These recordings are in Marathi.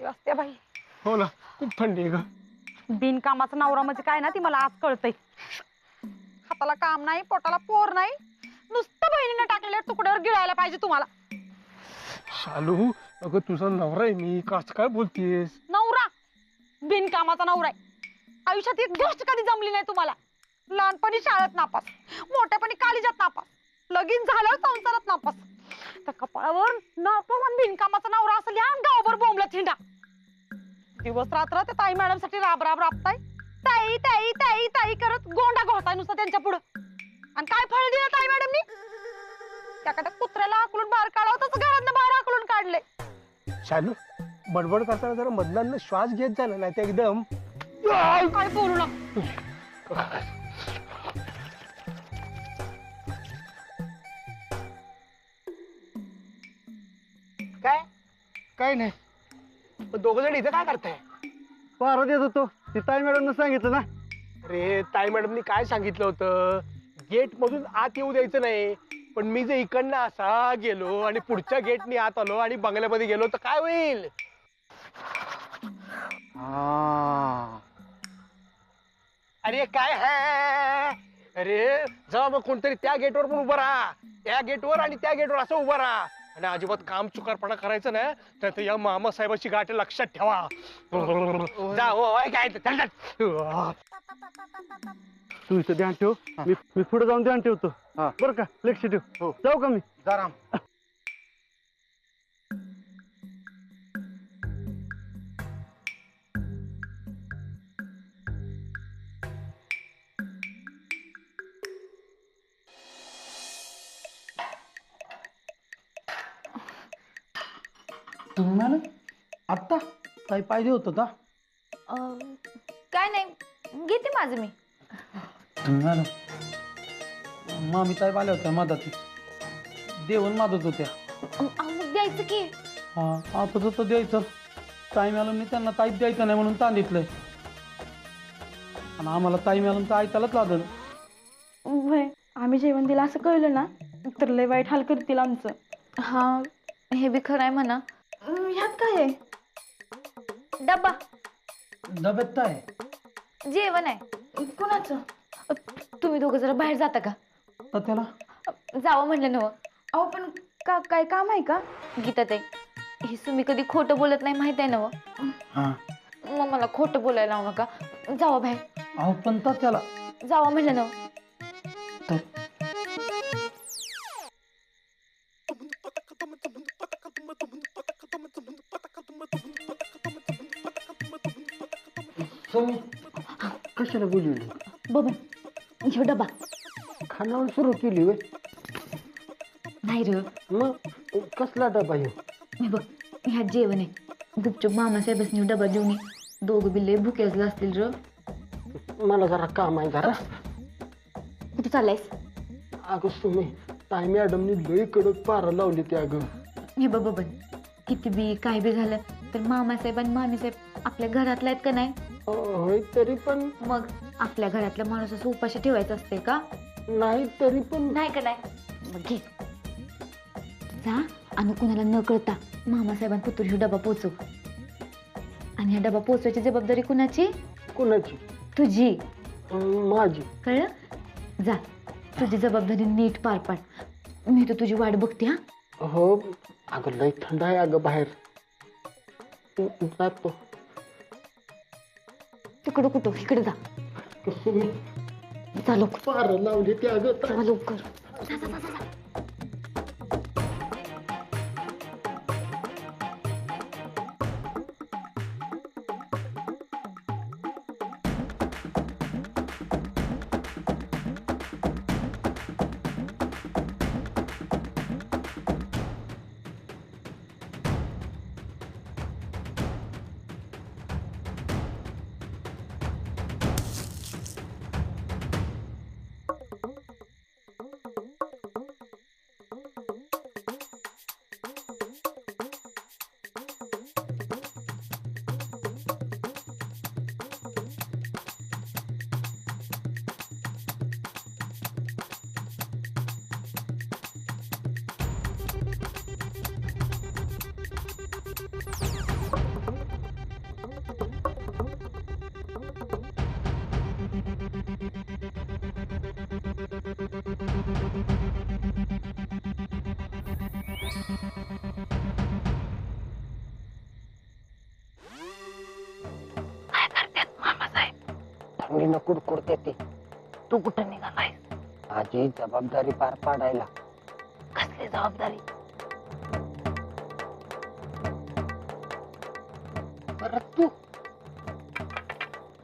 असते बाई. हो ना, खूप थंडी आहे ग. बिनकामाचा नवरा म्हणजे काय ना ती मला आज कळतंय. हाताला काम नाही, पोटाला पोर नाही, नुसतं बहिणीने टाकलेल्या तुकड्यावर गिळायला पाहिजे तुम्हाला. शालू, अगं तुझा नवरा आहे मी, काच काय बोलतीयस? नवरा बिनकामाचा नवरा आहे. आयुष्यात एक गोष्ट कधी जमली नाही तुम्हाला. लहानपणी शाळेत नापास, मोठ्यापणी कॉलेजात नापास, लगीन झाल्यावर संसारात नापास. त्या कपाळावर नापास आणि बिनकामाचा नवरा असं लिहा गावभर बोंबला थिंडा. दिवस रात्र त्या ताई मॅडम साठी राब राब राबताय. ताई ताई ताई ताई करत गोंडा घोळताय नुसतं त्यांच्या पुढं. आणि काय फळ दिलं ताई मॅडमनी? त्या कुत्र्याला हाकलून बाहेर काढावं तसं घरातनं बाहेर हाकलून काढले. शालू, बडबड करताना जरा मधलांना श्वास घेत झाला नाही तर एकदम काय बोलू ना. काय काय नाही. दोघ जण इथं काय करताय? पारा देत होतो, ती ताई मॅडमनं सांगितलं ना. अरे ताई मॅडमनी काय सांगितलं होतं? गेट मधून आत येऊ द्यायचं नाही. पण मी जर इकडनं असा गेलो आणि पुढच्या गेटनी आत आलो आणि बंगल्यामध्ये गेलो तर काय होईल? अरे काय है? अरे जेव्हा मग कोणतरी त्या गेटवर पण उभं राहा, त्या गेटवर आणि त्या गेटवर असं उभं राहा. आणि अजिबात काम चुकारपणा करायचं ना, तर या मामा साहेबाची गाठ लक्षात ठेवा. जा हो काय ते, चल, चल. तू इथं ध्यान ठेव, मी पुढे जाऊन ध्यान ठेवतो. बरं का, लक्ष ठेव. जाऊ का मी? जा. तुम्हाला आत्ता काही पाहिजे होतं का? काय नाही, घेते माझं मी. तुम्हाला मामी ताई आल्या होत्या मधाती, देवण मागत होत्या. मग द्यायचं की. हा, आता तर द्यायचं. ताई मॅडम मी त्यांना ताईत द्यायचं नाही म्हणून सांगितलंय. आणि आम्हाला ताई मॅडम तर ऐकायलाच लागल. वय आम्ही जेवण दिलं असं कळलं ना तर लय वाईट हाल करतील आमचं. हा, हे बी खरं आहे म्हणा. ह्यात काय आहे? डब्बा डब्यात काय? जेवण आहे. कुणाचं? तुम्ही दोघं जरा बाहेर जाता का? तर त्याला जावं म्हणलं नव. अहो पण काय काम आहे का? गीता ताई, ही सुमी कधी खोटं बोलत नाही माहित आहे नव. हा, मग मला खोटं बोलायला लावू नका. जावा बाहेर. अहो पण तर त्याला जावा म्हणलं नव. कशाला बोलवली? बबन, घेऊ डबा. खानावर सुरू केली वे? नाही र, मग कसला डबा येऊ? मी बघ, ह्यात जेवण आहे. गुपचूप मामासाहेबांनी डबा देऊन ये. दोघं बिल्ले भुकेजला असतील र. मला जरा काम आहे जरा. कुठे चाललायस? अगं सुमे, ताई मॅडमनी लई कडक पारा लावली ते. अगं हे बघ बबन, किती बी काय बी झालं तर मामासाहेब आणि मामीसाहेब आपल्या घरातल्या आहेत का नाही? होय, तरी पण मग आपल्या घरातल्या माणूस असं उपाशी ठेवायचं असते का? नाही, तरी पण नाही का नाही? मग घे जा आणि कुणाला न कळता मामासाहेबांपुत्र ह्यो डबा पोचव. आणि हा डबा पोचवायची जबाबदारी कुणाची? कुणाची? तुझी. माझी. कळलं? जा, तुझी जबाबदारी नीट पार पाड. मी तर तुझी वाट बघते. हा हो, अगं लई थंड आहे अगं बाहेर. जातो. तिकडं कुठं? इकडे जा. जा लवकर. पारा लावली ते अगं. जा लवकर. जा जा जा जा. काय करतात मामासाहेब? थंडीनं कुडकुडते ती. तू कुठं निघालाय? माझी जबाबदारी पार पाडायला. कसली जबाबदारी? परत तू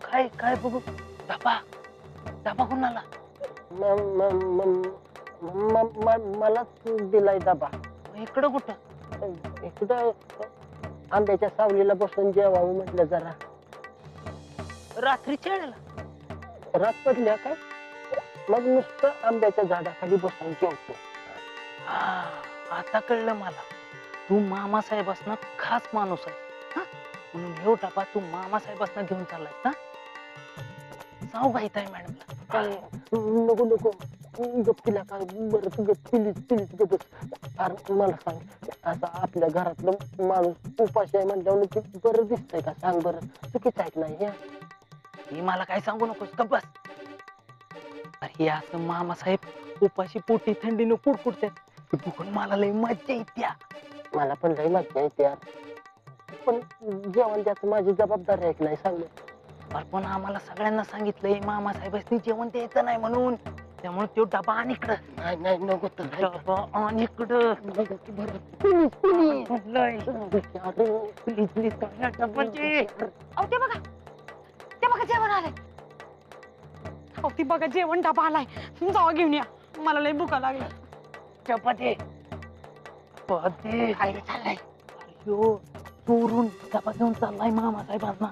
काय काय बघू? डबा डबा कोणाला? मलाच दिलाय डबा. इकडं कुठं? इकडं आंब्याच्या सावलीला बसून जेवावं म्हटलं जरा. रात्रीच्या वेळेला? रात पडल्या काय मग नुसतं आंब्याच्या झाडाखाली बसून जेवतो. हा, आता कळलं मला. तू मामासाहेब असणार खास माणूस आहे. हा? म्हणून ह्यो डबा तू मामासाहेब असणार घेऊन चाललाय ना? जाऊ घाईत आहे मॅडमला. नको नको गप तिला काय बरं तू गप प्लीज गप बस. अरे मला सांग असं आपल्या घरातलं माणूस उपाशी आहे म्हटल्यावर ते बरं दिसतंय का? सांग बरं चुकीचं आहे नाही हे? ही मला काय सांगू नकोस का? बस. अरे असं मामासाहेब उपाशी पोटी थंडीनं कुडकुडतात ते बघून मला लय मज्जा येत्या. मला पण लई मज्जा येते यार. पण जेवण द्यायचं माझी जबाबदारी आहे की नाही सांग. अरे पण आम्हाला सगळ्यांना सांगितलंय मामासाहेबांनी जेवण द्यायचं नाही म्हणून. त्यामुळे तो डबा आणि इकडं. नाही नको तर डबा आणि इकडं. प्लीज प्लीज डबाची. अहो ते बघा, ते बघा जेवण आलंय. अहो ती बघा जेवण डबा आलाय. जावा घेऊन या, मला लय भुका लागल्या. चपाती चपाती खायला चाललाय. अयो चोरून डबा घेऊन चाललाय मामासाहेबांना.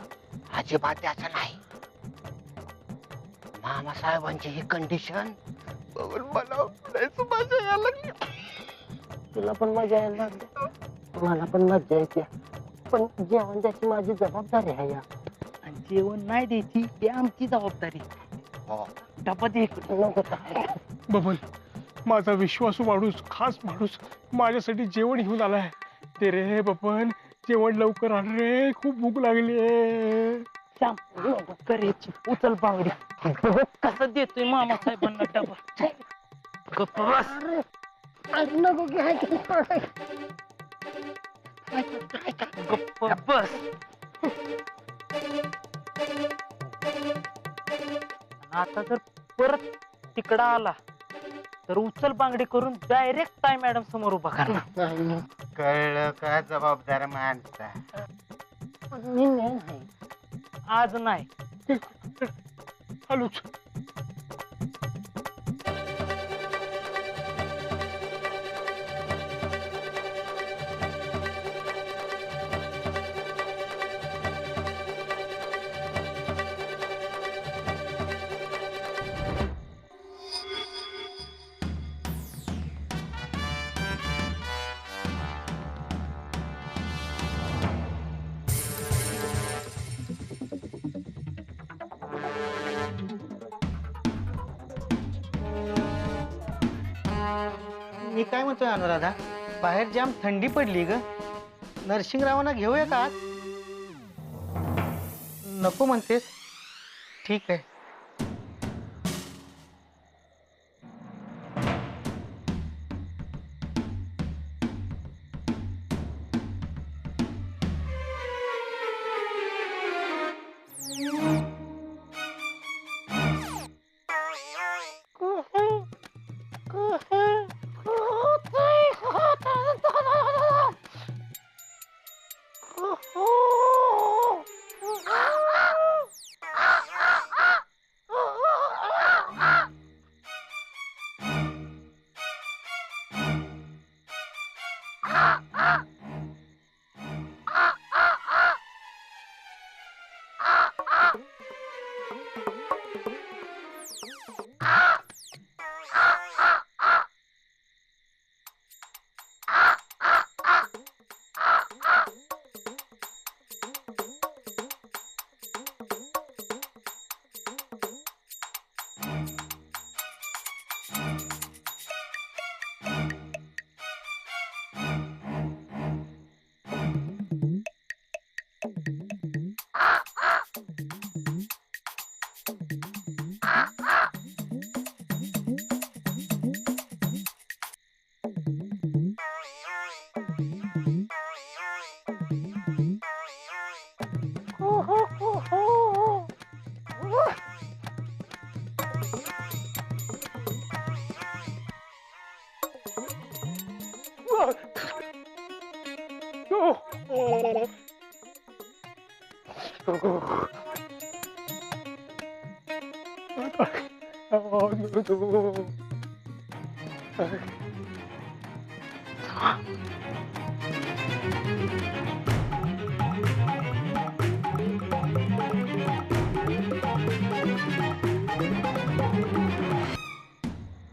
अजिबात असं नाही. मामासाहेबांची ही कंडिशन बघून मला मजा यायला लागली. तुला पण मजा यायला लागली. मला पण मजा येते. पण जेवण द्यायची माझी जबाबदारी आहे यार. आणि जेवण नाही द्यायची ही आमची जबाबदारी. डबा दे इकडे. नको तर. बबन, माझा विश्वासू माणूस, खास माणूस माझ्यासाठी जेवण घेऊन आलाय. ते रे बबन, जेवण लवकर आण रे, खूप भूक लागली. श्याम करायची उचल बांगडी. कसं देतोय मामासाहेबांना डबा? गप्प बस. अरे नको घ्यायचं. गप्प बस. आता जर परत तिकडं आला तर उचल बांगडी करून डायरेक्ट ताई मॅडम समोर उभा करणार. कळलं का जबाबदार माणसा? मी नाही. आज नाही. आलोच. मी काय म्हणतोय अनुराधा, बाहेर जाम थंडी पडली ग. नरसिंगरावांना घेऊया का आत? नको म्हणतेस? ठीक आहे.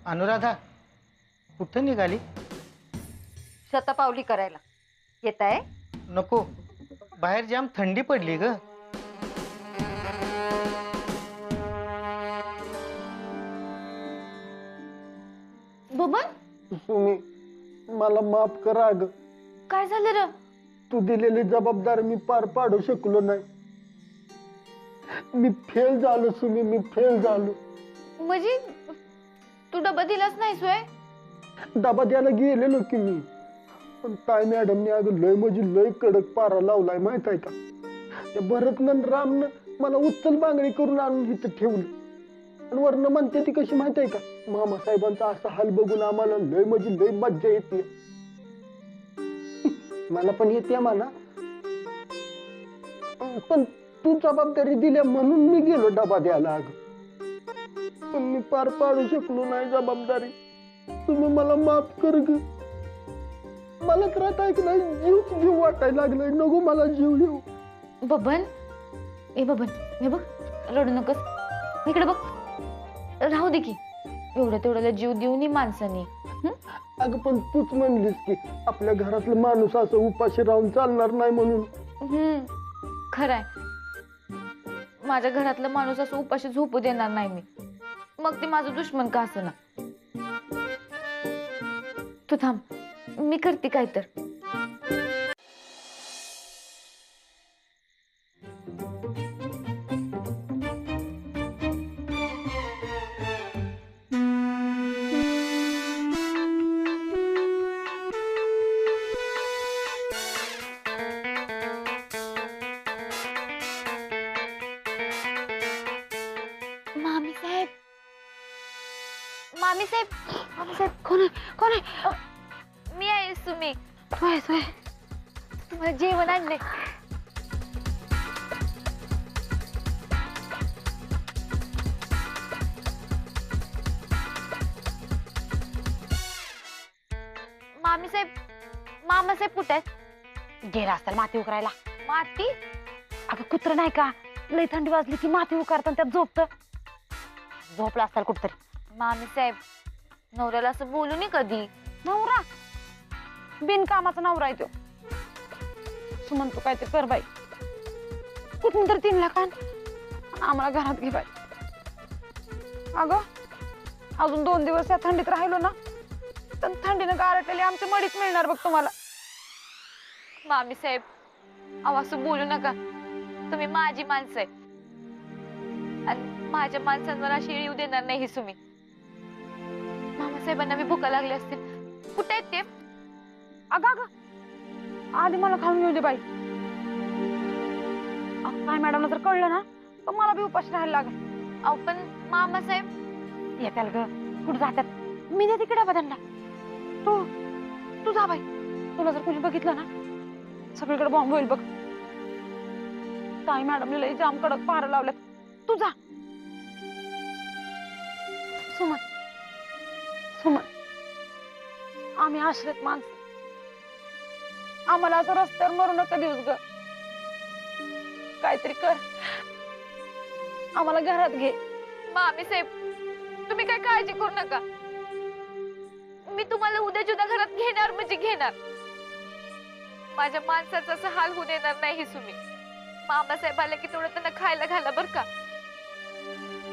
अनुराधा कुठं निघाली? शतपावली करायला येत आहे. नको, बाहेर जाम थंडी पडली ग. बबन सुमी मला माफ करा अगं. काय झालं र? तू दिलेली जबाबदारी मी पार पाडू शकलो नाही. मी फेल झालो सुमी, मी फेल झालो. म्हणजे तू डबा दिलाच नाही सोय? डबा द्यायला गेलेलो की मी, पण ताई मॅडमने अगं लय म्हणजे लय कडक पारा लावलाय माहित आहे का. त्या भरतनं रामनं मला उचल बांगडी करून आणून इथं ठेवलं आणि वरनं म्हणते ती कशी माहित आहे का, मामासाहेबांचा असा हाल बघून आम्हाला लय म्हणजे लय मज्जा येते. मला पण येते म्हणा, पण तू जबाबदारी दिल्या म्हणून मी गेलो डबा द्यायला अगं, पण मी पार पाडू शकलो नाही जबाबदारी. तुम्ही मला माफ कर ग. मला तर आता ऐक नाही जीव वाटायला लागलाय. नको मला जीव येऊ. बबन, ए बबन, हे बघ, रडू नकोस, इकडे बघ. राहू दे की, एवढं तेवढ्याला जीव देऊ नये माणसाने. अगं पण तूच म्हणलीस की आपल्या घरातलं माणूस असं उपाशी राहून चालणार नाही म्हणून. खरंय, माझ्या घरातला माणूस असं उपाशी झोपू देणार नाही मी, मग ते माझं दुश्मन का असं ना. तू थांब, मी करते काय तर. मामी साहेब, मामी साहेब, मामी साहेब, कोण आहे? कोण आहे? मी आहे सुमी. होय होय, तुम्हाला जेवण आणले. मामी साहेब, मामासाहेब कुठे आहेत? गेला असताल माती उकरायला. माती? अगं कुत्र नाही का, लय थंडी वाजली की माती उकारतात त्यात झोपतं. झोपला असताल कुठतरी. मामी साहेब, नवऱ्याला असं बोलू नये कधी. नवरा? बिनकामाचा नवरा आहे तो. सुमन तू काहीतरी कर बाई, कुठून तर 3 लाख आण, आम्हाला घरात घे बाई. अगं अजून 2 दिवस या थंडीत राहिलो ना तर थंडीनं गारटलेली आमच्या मडीत मिळणार बघ तुम्हाला. मामी साहेब, अहो असं बोलू नका. तुम्ही माझी माणसं आहे आणि माझ्या माणसांवर अशी येऊ देणार नाही ही सुमी. मामासाहेबांना मी भुका लागली असतील. कुठे आहेत ते? अगं आधी मला खाऊन घेऊ दे बाई. काय मॅडमला जर कळलं ना तर मला बी उपाशी राहायला लागेल. अहो पण मामासाहेब येत्याल ग, कुठं जातात? मी नाही तिकडे बदलला. तू जा बाई. तुला जर कोणी बघितलं ना सगळीकडे बॉम्ब होईल बघ. ताई मॅडमने लई जाम कडक पार लावल्यात. तू जा. सुमन, सुमन, आम्ही आश्रित माणसं, आम्हाला असं रस्त्यावर मरू नका दिवस ग. काहीतरी कर, आम्हाला घरात घे. मामी साहेब, तुम्ही काय काळजी करू नका. मी तुम्हाला उद्याच्या उद्या घरात घेणार म्हणजे घेणार. माझ्या माणसाचा असा हाल होऊ देणार नाही ही सुमी. मामासाहेब आले की थोडं त्यांना खायला घाला बर का.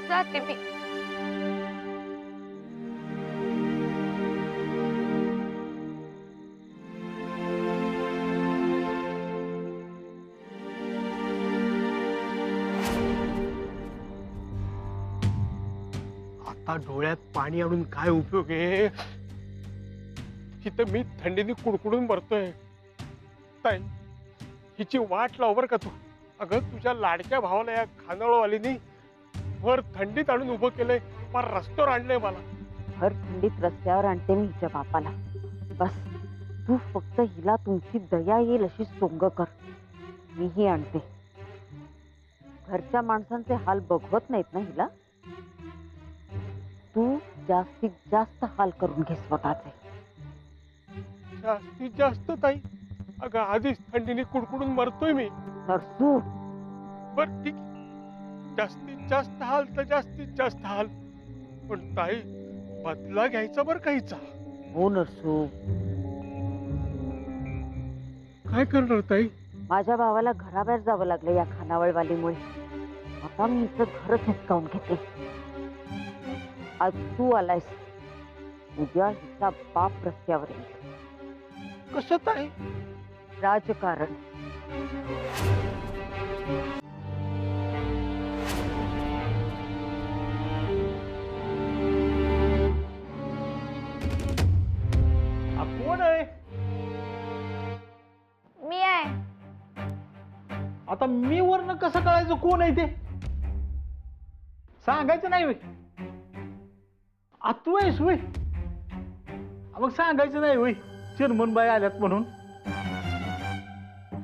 जाते मी. आता डोळ्यात पाणी आणून काय उपयोग आहे. इथं मी थंडीने कुडकुडून मरतोय. ताई, हिची वाट लाव बर का तू. अगं तुझ्या लाडक्या भावाला या खानावळवालीनी भर थंडीत आणून उभं केलंय, फार रस्त्यावर आणलंय मला. भर थंडीत रस्त्यावर आणते मी हिच्या बापाला. बस तू फक्त हिला तुमची दया येईल अशी सोंग कर, मीही आणते. घरच्या माणसांचे हाल बघवत नाहीत ना हिला. तू जास्तीत जास्त हाल करून घे स्वतःचे. जास्तीत जास्त ताई, अगं आधीच थंडीने कुडकुडून मरतोय मी. तर तू बर ठीक आहे. जास्तीत जास्त हाल तर जास्तीत जास्त हाल, पण ताई बदला घ्यायचा बर काहीचा. हो नरसू, काय करणार ताई? माझ्या भावाला घराबाहेर जावं लागलं या खानावळवालीमुळे. आता मी हिचं घरच हिसकावून घेते. आज तू आलायस, उद्या हिचा बाप रस्त्यावर येईल. कसं ताई? राजकारण. कोण आहे? मी आहे. आता मी वरनं कसं कळायचं कोण आहे ते? सांगायचं नाही होय? तू आहेस होय? मग सांगायचं नाही होय चेअरमन बाई आल्यात म्हणून?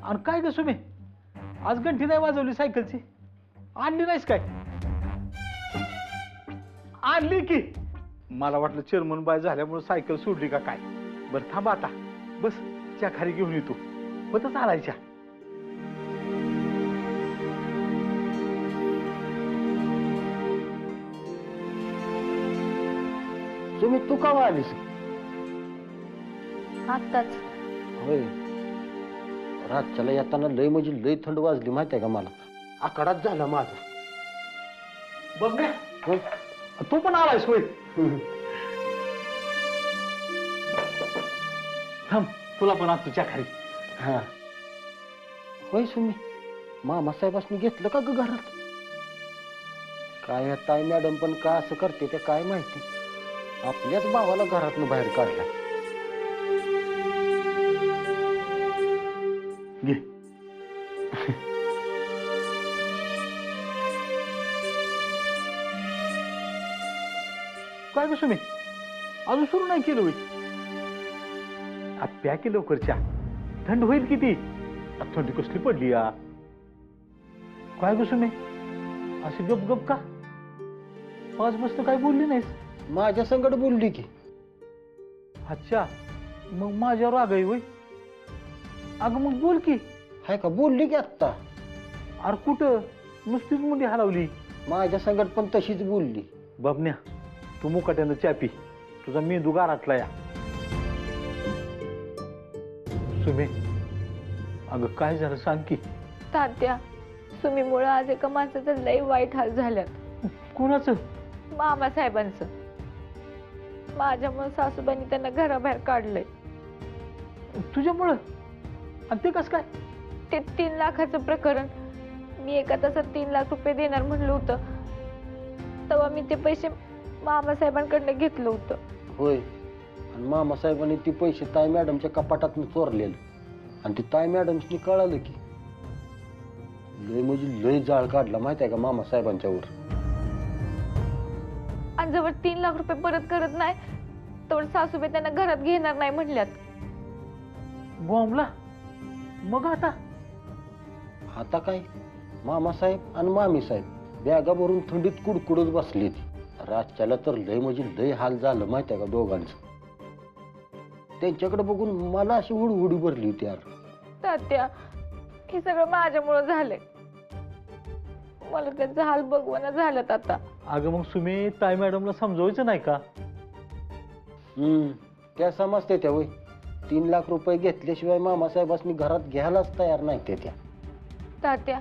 आणि काय ग सुमे, आज घंटी नाही वाजवली सायकलची? आणली नाहीस काय? आणली की. मला वाटलं चेअरमन बाई झाल्यामुळे सायकल सोडली का काय. बरं थांब आता, बस च्या खाली घेऊन येतो. बस चालायच्या. तुम्ही तू का आलीस? आत्ताच. होय, रातच्याला येताना लय म्हणजे लय थंड वाजली माहिती आहे का मला. आकडाच झाला माझा. बघ ना, हं? तू पण आलायस होय? थांब, तुला पण आज तुझ्या खाली. हा होय सुमी, मामासाहेबांनी घेतलं का ग घरात? काय ताई मॅडम पण का असं करते ते काय माहिती. आपल्याच भावाला घरातनं बाहेर काढला. घे. काय कसं मी अजून सुरू नाही केलं होईल? प्या की लवकर चहा, थंड होईल किती. थंडी कसली पडली या. काय कसं मी अशी गप गप का? आज मस्त काय बोलली नाहीस? माझ्या संकट बोलली की. अच्छा, मग माझ्यावर राग आहे होय? अगं मग बोल की. हाय का, बोलली की आत्ता. अरे कुठं, नुसतीच मुंडी हलवली. माझ्या संकट पण तशीच बोलली. बाबन्या, तू मुकाट्यानं चापी, तुझा मेंदू गारातला या. सुमे, अगं काय झालं सांग की. तात्या, सुमीमुळे आज एका माणसाचं लय वाईट हाल झाल्यात. कोणाचं? मामासाहेबांचं. माझ्यामुळे सासूबाईंनी त्यांना घराबाहेर काढलंय. तुझ्यामुळं? आणि ते कसं काय? ते 3 लाखाचं प्रकरण. मी एका तासात 3 लाख रुपये देणार म्हणलं होतं, तेव्हा मी ते पैसे मामासाहेबांकडनं घेतलं होतं. होय, आणि मामासाहेबांनी ती पैसे ताई मॅडमच्या कपाटातून चोरलेले. आणि ती ताई मॅडमनी कळालं की लय म्हणजे लय जाळ काढला माहिती आहे का मामासाहेबांच्यावर. आणि जवळ 3 लाख रुपये परत करत नाही तर सासूबाई त्यांना घरात घेणार नाही म्हणल्यात. बॉम्बला मग आता? आता काय, मामासाहेब आणि मामीसाहेब बॅगा भरून थंडीत कुडकुडत बसली ती. रातच्याला तर लय म्हणजे लय हाल झालं माहिती आहे का दोघांचं. त्यांच्याकडे बघून मला अशी हुडहुडी भरली होती यार. तात्या, हे सगळं माझ्यामुळे झालंय. मला त्यांचा हाल बघवणं झालं आता. अगं मग सुमी, ताई मॅडमला समजवायचं नाही का? त्या समजते त्या वय. 3 लाख रुपये घेतल्याशिवाय मामासाहेबांनी घरात घ्यायलाच तयार नाही ते त्या. तात्या,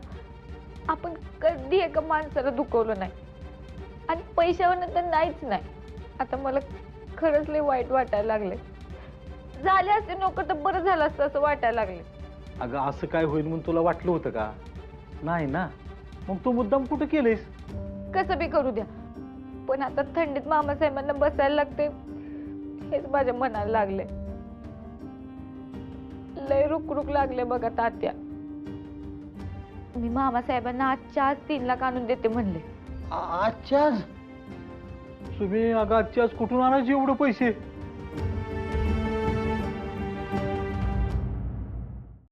आपण कधी एका माणसाला दुखवलं नाही आणि पैशावर तर नाहीच नाही. आता मला खरंच लय वाईट वाटायला लागले. झाले असते नोकर तर बरं झालं असतं असं वाटायला लागले. अगं असं काय होईल म्हणून तुला वाटलं होतं का? नाही ना. मग तू मुद्दाम कुठं केलंयस? कसं बी करू द्या, पण आता थंडीत मामासाहेबांना बसायला लागते हेच माझ्या मनाला लागले. लय रुकरुक लागले बघा तात्या. मी मामासाहेबांना आजच्या आज 3 लाख आणून देते म्हणले. आजच्या आज? सुमी, अगं आजची आज कुठून आणायचे एवढे पैसे?